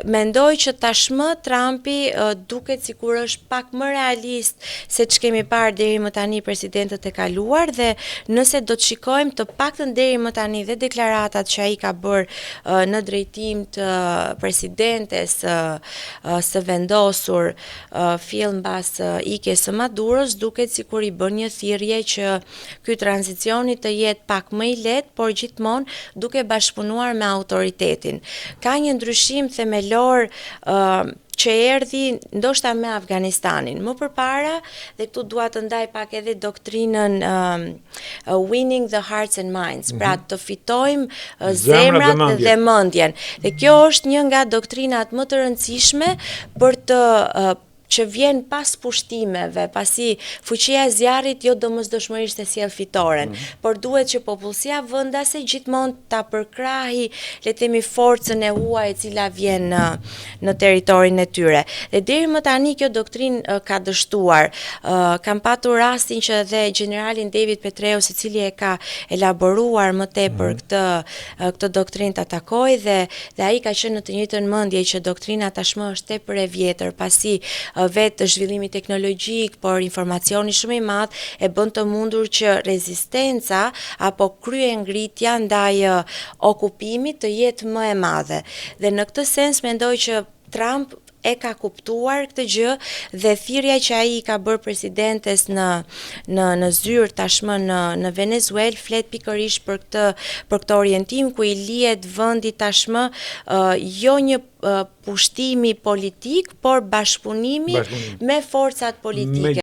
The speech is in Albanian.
Mendoj që tashmë Trumpi duket sikur është pak më realist se ç'kemi parë deri më tani presidentët e kaluar dhe nëse do të shikojmë të paktën deri më tani dhe deklaratat që ai ka bërë në drejtim të presidentes së vendosur fill mbas ikjes së Maduros, duket sikur i bën një thirrje që ky tranzicioni të jetë pak më i lehtë, por gjithmonë duke bashkëpunuar me autoritetin. Ka një ndryshim themelor që erdhi ndoshta me Afganistanin. Më përpara, dhe këtu dua të ndaj pak edhe doktrinën winning the hearts and minds, pra të fitojmë zemrat dhe mendjen. Dhe kjo është një nga doktrinat më të rëndësishme për të që vjen pas pushtimeve, pasi fuqia e zjarrit jo domosdoshmërisht e sjell fitoren, por duhet që popullsia vendase gjithmonë ta përkrahi, le të themi, forcën e huaj e cila vjen në territorin e tyre. Dhe deri më tani kjo doktrinë ka dështuar. Kam patur rastin që dhe generalin David Petraeus, i cili e ka elaboruar më tepër këtë doktrinë ta takoj dhe ai ka qenë në të njëjtën mendje që doktrina tashmë është tepër e vjetër, pasi vetë zhvillimi teknologjik, por informacioni shumë i madh e bën të mundur që rezistenca apo kryengritja ndaj okupimit të jetë më e madhe. Dhe në këtë sens mendoj që Trump e ka kuptuar këtë gjë dhe thirrja që ai ka bërë presidentes në zyrë tashmë në Venezuelë flet pikërisht për këtë orientim ku i lihet vendi tashmë jo një pushtimi politik, por bashkëpunimi me forcat politike.